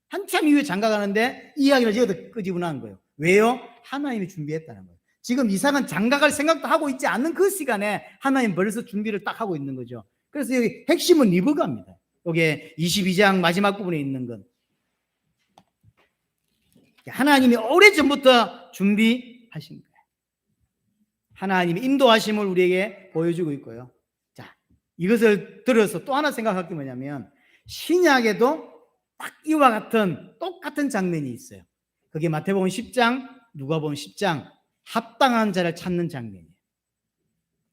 한참 이후에 장가 가는데 이 이야기를 여기다 끄집어낸 거예요. 왜요? 하나님이 준비했다는 거예요. 지금 이삭은 장가 갈 생각도 하고 있지 않는 그 시간에 하나님 벌써 준비를 딱 하고 있는 거죠. 그래서 여기 핵심은 리브가입니다. 여기 22장 마지막 부분에 있는 건 하나님이 오래전부터 준비하신 거예요. 하나님이 인도하심을 우리에게 보여주고 있고요. 자, 이것을 들어서 또 하나 생각할 게 뭐냐면 신약에도 딱 이와 같은 똑같은 장면이 있어요. 그게 마태복음 10장, 누가복음 10장 합당한 자를 찾는 장면이에요.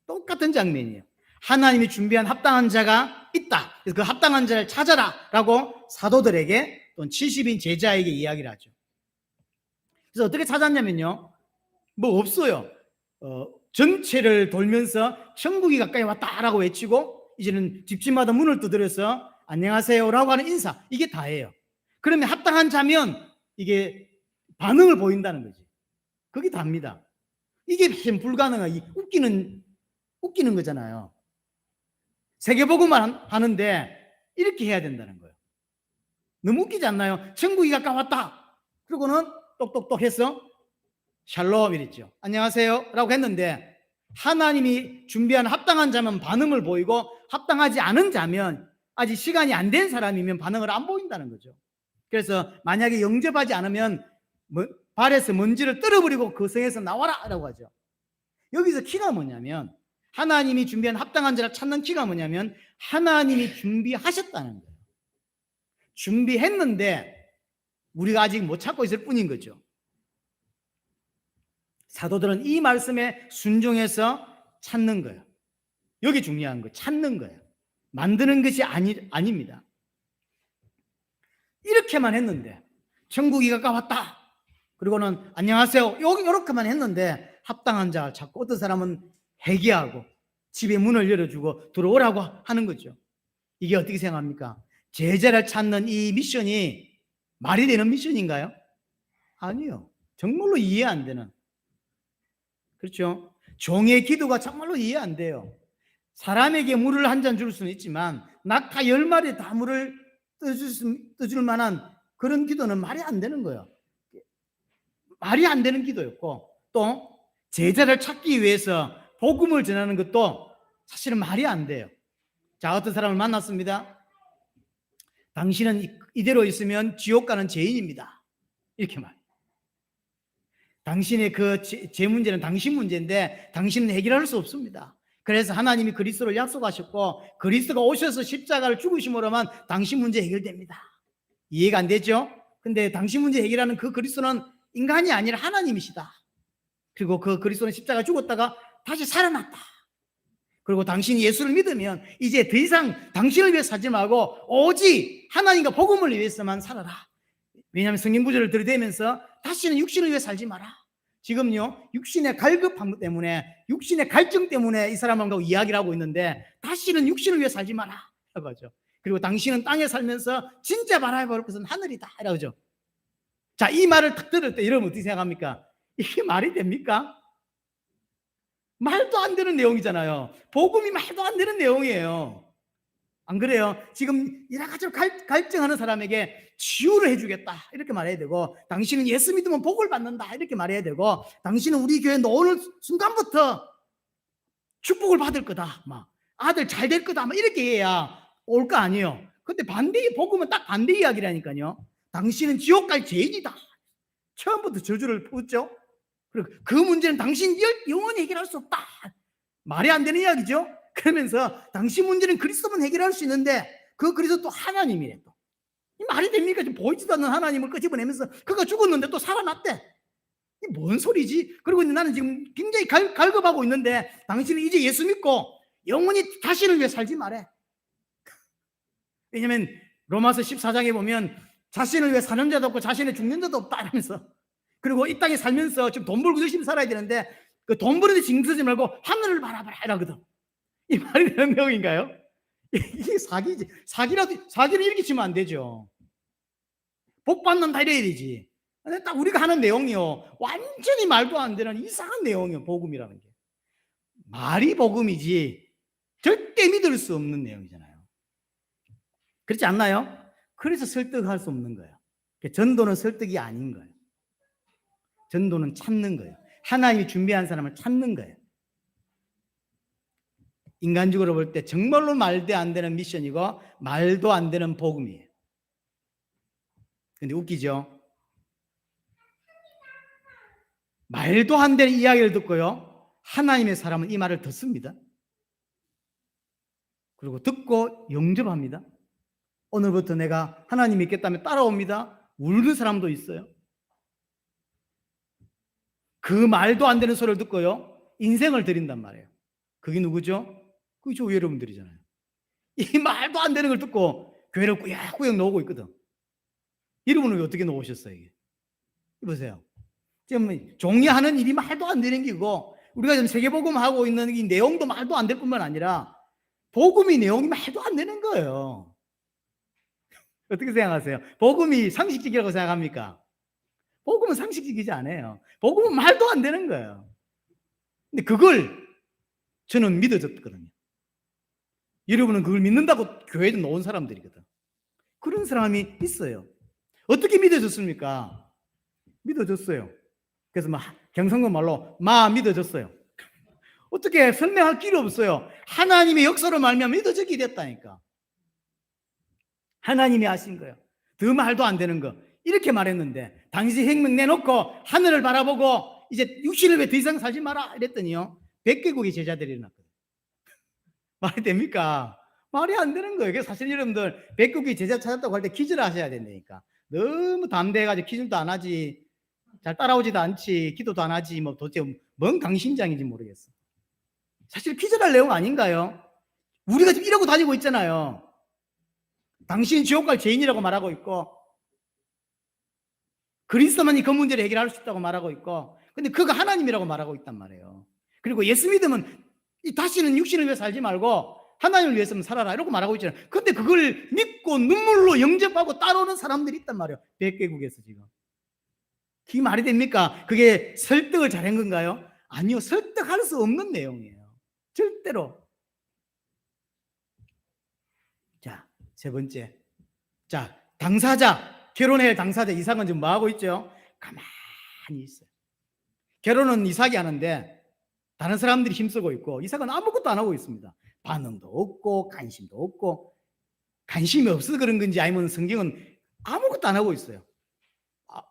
똑같은 장면이에요. 하나님이 준비한 합당한 자가 있다. 그래서 그 합당한 자를 찾아라 라고 사도들에게 또는 70인 제자에게 이야기를 하죠. 그래서 어떻게 찾았냐면요, 뭐 없어요. 전체를 돌면서 천국이 가까이 왔다라고 외치고 이제는 집집마다 문을 두드려서 안녕하세요라고 하는 인사, 이게 다예요. 그러면 합당한 자면 이게 반응을 보인다는 거지. 그게 답니다. 이게 불가능한 웃기는 거잖아요. 세계복음만 하는데 이렇게 해야 된다는 거예요. 너무 웃기지 않나요? 천국이 가까웠다. 그러고는 똑똑똑 해서 샬롬 이랬죠. 안녕하세요 라고 했는데 하나님이 준비한 합당한 자면 반응을 보이고 합당하지 않은 자면 아직 시간이 안 된 사람이면 반응을 안 보인다는 거죠. 그래서 만약에 영접하지 않으면 발에서 먼지를 떨어버리고 그 성에서 나와라 라고 하죠. 여기서 키가 뭐냐면, 하나님이 준비한 합당한 자를 찾는 키가 뭐냐면 하나님이 준비하셨다는 거예요. 준비했는데 우리가 아직 못 찾고 있을 뿐인 거죠. 사도들은 이 말씀에 순종해서 찾는 거예요. 여기 중요한 거, 찾는 거예요. 만드는 것이 아닙니다. 이렇게만 했는데 천국이 가까웠다. 그리고는 안녕하세요. 이렇게만 했는데 합당한 자를 찾고, 어떤 사람은 회개하고 집에 문을 열어주고 들어오라고 하는 거죠. 이게 어떻게 생각합니까? 제자를 찾는 이 미션이 말이 되는 미션인가요? 아니요. 정말로 이해 안 되는. 그렇죠? 종의 기도가 정말로 이해 안 돼요. 사람에게 물을 한 잔 줄 수는 있지만 낙타 10마리 다 물을 떠줄 만한 그런 기도는 말이 안 되는 거예요. 말이 안 되는 기도였고, 또 제자를 찾기 위해서 복음을 전하는 것도 사실은 말이 안 돼요. 자, 어떤 사람을 만났습니다. 당신은 이대로 있으면 지옥 가는 죄인입니다. 이렇게 말해요. 당신의 그 제 문제는 당신 문제인데 당신은 해결할 수 없습니다. 그래서 하나님이 그리스도를 약속하셨고 그리스도가 오셔서 십자가를 죽으심으로만 당신 문제 해결됩니다. 이해가 안 되죠? 근데 당신 문제 해결하는 그 그리스도는 인간이 아니라 하나님이시다. 그리고 그 그리스도는 십자가 죽었다가 다시 살아났다. 그리고 당신이 예수를 믿으면 이제 더 이상 당신을 위해 살지 말고 오직 하나님과 복음을 위해서만 살아라. 왜냐하면 성경 구절을 들이대면서 다시는 육신을 위해 살지 마라. 지금요, 육신의 갈급함 때문에, 육신의 갈증 때문에 이 사람하고 이야기를 하고 있는데 다시는 육신을 위해 살지 마라 라고 하죠. 그리고 당신은 땅에 살면서 진짜 바라볼 볼 것은 하늘이다 라고 하죠. 자, 이 말을 딱 들을 때 여러분 어떻게 생각합니까? 이게 말이 됩니까? 말도 안 되는 내용이잖아요. 복음이 말도 안 되는 내용이에요. 안 그래요? 지금 여러 가지로 갈증하는 사람에게 치유를 해주겠다 이렇게 말해야 되고, 당신은 예수 믿으면 복을 받는다 이렇게 말해야 되고, 당신은 우리 교회 오늘 순간부터 축복을 받을 거다, 막 아들 잘 될 거다, 막 이렇게 해야 올 거 아니에요. 근데 복음은 딱 반대 이야기라니까요. 당신은 지옥 갈 죄인이다. 처음부터 저주를 붓죠. 그리고 그 문제는 당신 영원히 해결할 수 없다. 말이 안 되는 이야기죠. 그러면서 당신 문제는 그리스도만 해결할 수 있는데 그 그리스도 또 하나님이래. 또 이 말이 됩니까? 지금 보이지도 않는 하나님을 끄집어내면서 그가 죽었는데 또 살아났대. 이 뭔 소리지? 그리고 나는 지금 굉장히 갈급하고 있는데 당신은 이제 예수 믿고 영원히 자신을 위해 살지 말해. 왜냐면 로마서 14장에 보면 자신을 위해 사는 자도 없고 자신의 죽는 자도 없다 이러면서, 그리고 이 땅에 살면서 지금 돈 벌고 열심히 살아야 되는데 그 돈 버는 데 신경 쓰지 말고 하늘을 바라봐라 이러거든. 이 말이 되는 내용인가요? 이게 사기지. 사기를 이렇게 치면 안 되죠. 복 받는다 이래야 되지. 근데 딱 우리가 하는 내용이요, 완전히 말도 안 되는 이상한 내용이요. 복음이라는 게 말이 복음이지 절대 믿을 수 없는 내용이잖아요. 그렇지 않나요? 그래서 설득할 수 없는 거예요. 전도는 설득이 아닌 거예요. 전도는 찾는 거예요. 하나님이 준비한 사람을 찾는 거예요. 인간적으로 볼 때 정말로 말도 안 되는 미션이고 말도 안 되는 복음이에요. 근데 웃기죠? 말도 안 되는 이야기를 듣고요, 하나님의 사람은 이 말을 듣습니다. 그리고 듣고 영접합니다. 오늘부터 내가 하나님 믿겠다며 따라옵니다. 울는 사람도 있어요. 그 말도 안 되는 소리를 듣고요, 인생을 드린단 말이에요. 그게 누구죠? 그게 저 여러분들이잖아요. 이 말도 안 되는 걸 듣고 교회를 꾸역꾸역 나오고 있거든. 여러분은 어떻게 나오셨어요? 이게? 보세요. 지금 종이하는 일이 말도 안 되는 기고, 우리가 지금 세계복음 하고 있는 이 내용도 말도 안 될 뿐만 아니라 복음이 내용이 말도 안 되는 거예요. 어떻게 생각하세요? 복음이 상식적이라고 생각합니까? 복음은 상식적이지 않아요. 복음은 말도 안 되는 거예요. 근데 그걸 저는 믿어졌거든요. 여러분은 그걸 믿는다고 교회에 나온 사람들이거든. 그런 사람이 있어요. 어떻게 믿어졌습니까? 믿어졌어요. 그래서 경상도 말로 믿어졌어요. 어떻게 설명할 길이 없어요. 하나님의 역사로 말미암아 믿어지게 됐다니까. 하나님이 하신 거예요. 더 말도 안 되는 거 이렇게 말했는데, 당신 생명 내놓고 하늘을 바라보고 이제 육신을 왜 더 이상 살지 마라 이랬더니요, 100개국의 제자들이 일어났거든요. 말이 됩니까? 말이 안 되는 거예요. 그래서 사실 여러분들 100개국의 제자 찾았다고 할 때 기절을 하셔야 된다니까. 너무 담대해가지고 기술도 안 하지, 잘 따라오지도 않지, 기도도 안 하지, 뭐 도대체 뭔 강심장인지 모르겠어. 사실 기절할 내용 아닌가요? 우리가 지금 이러고 다니고 있잖아요. 당신이 지옥 갈 죄인이라고 말하고 있고, 그리스도만이 그 문제를 해결할 수 있다고 말하고 있고, 근데 그가 하나님이라고 말하고 있단 말이에요. 그리고 예수 믿으면 다시는 육신을 위해 살지 말고 하나님을 위해서만 살아라 이러고 말하고 있잖아요. 근데 그걸 믿고 눈물로 영접하고 따라오는 사람들이 있단 말이에요. 100개국에서 지금. 그게 말이 됩니까? 그게 설득을 잘한 건가요? 아니요. 설득할 수 없는 내용이에요. 절대로. 자, 세 번째. 자, 당사자, 결혼할 당사자 이삭은 지금 뭐하고 있죠? 가만히 있어요. 결혼은 이삭이 하는데 다른 사람들이 힘쓰고 있고 이삭은 아무것도 안 하고 있습니다. 반응도 없고 관심도 없고, 관심이 없어서 그런 건지 아니면 성경은 아무것도 안 하고 있어요.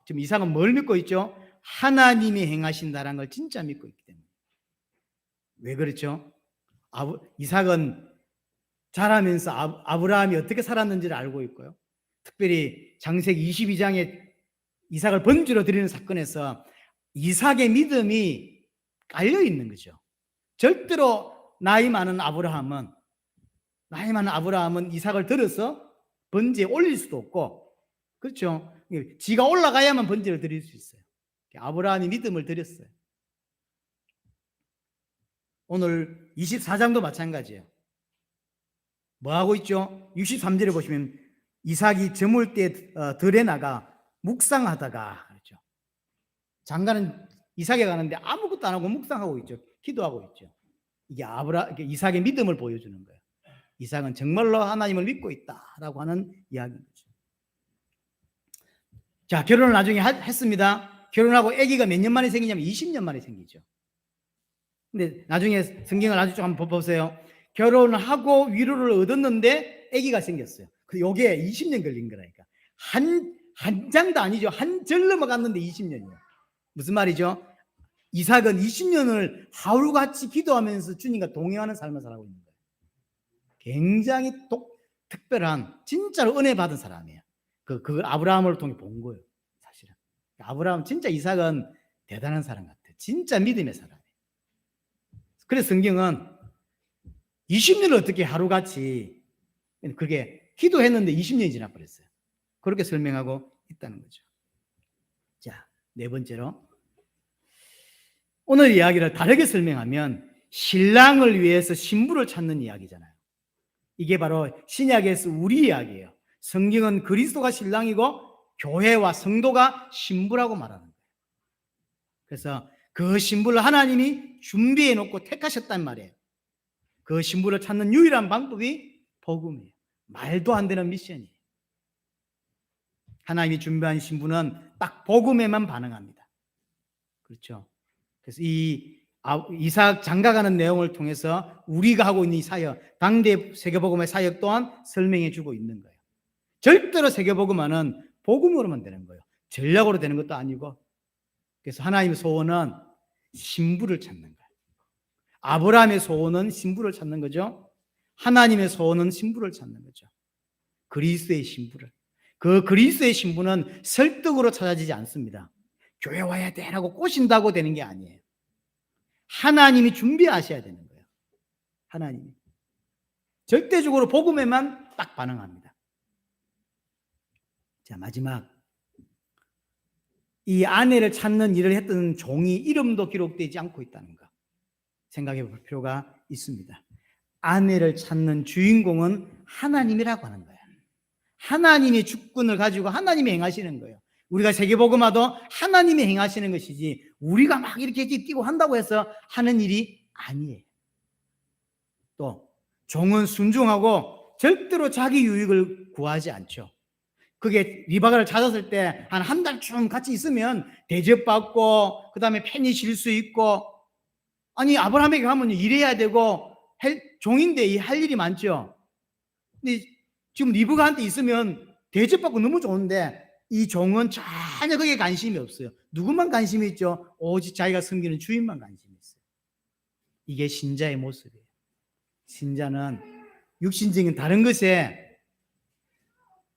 지금 이삭은 뭘 믿고 있죠? 하나님이 행하신다는 걸 진짜 믿고 있기 때문에. 왜 그렇죠? 이삭은 자라면서 아브라함이 어떻게 살았는지를 알고 있고요. 특별히 창세기 22장에 이삭을 번제로 드리는 사건에서 이삭의 믿음이 깔려 있는 거죠. 절대로 나이 많은 아브라함은 이삭을 들어서 번제에 올릴 수도 없고, 그렇죠? 지가 올라가야만 번제를 드릴 수 있어요. 아브라함이 믿음을 드렸어요. 오늘 24장도 마찬가지예요. 뭐 하고 있죠? 63절에 보시면 이삭이 저물 때 들에 나가 묵상하다가, 그렇죠? 장가는 이삭에 가는데 아무것도 안 하고 묵상하고 있죠. 기도하고 있죠. 이게 이삭의 믿음을 보여주는 거예요. 이삭은 정말로 하나님을 믿고 있다라고 하는 이야기인 거죠. 자, 결혼을 나중에 했습니다. 결혼하고 아기가 몇 년 만에 생기냐면 20년 만에 생기죠. 근데 나중에 성경을 아주 좀 한번 보세요. 결혼하고 위로를 얻었는데 아기가 생겼어요. 요게 20년 걸린 거라니까. 한 장도 아니죠. 한 절 넘어갔는데 20년이요. 무슨 말이죠? 이삭은 20년을 하루같이 기도하면서 주님과 동행하는 삶을 살고 있는 거예요. 굉장히 특별한, 진짜로 은혜 받은 사람이에요. 그걸 아브라함을 통해 본 거예요. 사실은 아브라함, 진짜 이삭은 대단한 사람 같아요. 진짜 믿음의 사람이에요. 그래서 성경은 20년을 어떻게 하루같이, 그게 기도했는데 20년이 지나버렸어요. 그렇게 설명하고 있다는 거죠. 자, 네 번째로 오늘 이야기를 다르게 설명하면 신랑을 위해서 신부를 찾는 이야기잖아요. 이게 바로 신약에서 우리 이야기예요. 성경은 그리스도가 신랑이고 교회와 성도가 신부라고 말하는 거예요. 그래서 그 신부를 하나님이 준비해 놓고 택하셨단 말이에요. 그 신부를 찾는 유일한 방법이 복음이에요. 말도 안 되는 미션이에요. 하나님이 준비한 신부는 딱 복음에만 반응합니다. 그렇죠? 그래서 이 이삭 장가가는 내용을 통해서 우리가 하고 있는 이 사역, 당대 세계복음의 사역 또한 설명해 주고 있는 거예요. 절대로 세계복음화는 복음으로만 되는 거예요. 전략으로 되는 것도 아니고. 그래서 하나님의 소원은 신부를 찾는 거예요. 아브라함의 소원은 신부를 찾는 거죠. 하나님의 소원은 신부를 찾는 거죠. 그리스도의 신부를. 그 그리스도의 신부는 설득으로 찾아지지 않습니다. 교회 와야 돼라고 꼬신다고 되는 게 아니에요. 하나님이 준비하셔야 되는 거예요. 하나님이. 절대적으로 복음에만 딱 반응합니다. 자, 마지막. 이 아내를 찾는 일을 했던 종이 이름도 기록되지 않고 있다는 거 생각해 볼 필요가 있습니다. 아내를 찾는 주인공은 하나님이라고 하는 거예요. 하나님의 주권을 가지고 하나님이 행하시는 거예요. 우리가 세계복음화도 하나님이 행하시는 것이지 우리가 막 이렇게 뛰고 한다고 해서 하는 일이 아니에요. 또 종은 순종하고 절대로 자기 유익을 구하지 않죠. 그게 리바가를 찾았을 때 한 달쯤 같이 있으면 대접받고 그 다음에 편히 쉴 수 있고, 아니 아브라함에게 가면 일해야 되고 종인데 할 일이 많죠. 근데 지금 리브가한테 있으면 대접받고 너무 좋은데 이 종은 전혀 거기에 관심이 없어요. 누구만 관심이 있죠? 오직 자기가 섬기는 주인만 관심이 있어요. 이게 신자의 모습이에요. 신자는 육신적인 다른 것에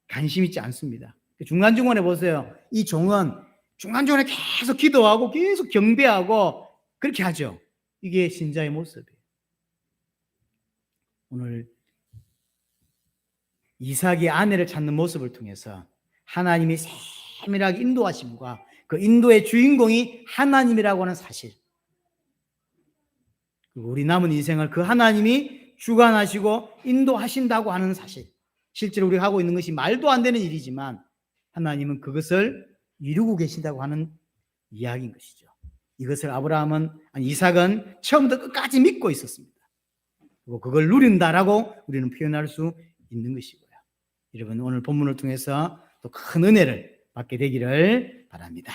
관심 있지 않습니다. 중간중간에 보세요. 이 종은 중간중간에 계속 기도하고 계속 경배하고 그렇게 하죠. 이게 신자의 모습이에요. 오늘 이삭이 아내를 찾는 모습을 통해서 하나님이 세밀하게 인도하심과 그 인도의 주인공이 하나님이라고 하는 사실, 우리 남은 인생을 그 하나님이 주관하시고 인도하신다고 하는 사실, 실제로 우리가 하고 있는 것이 말도 안 되는 일이지만 하나님은 그것을 이루고 계신다고 하는 이야기인 것이죠. 이것을 이삭은 처음부터 끝까지 믿고 있었습니다. 그리고 그걸 누린다라고 우리는 표현할 수 있는 것이고요. 여러분, 오늘 본문을 통해서 또 큰 은혜를 받게 되기를 바랍니다.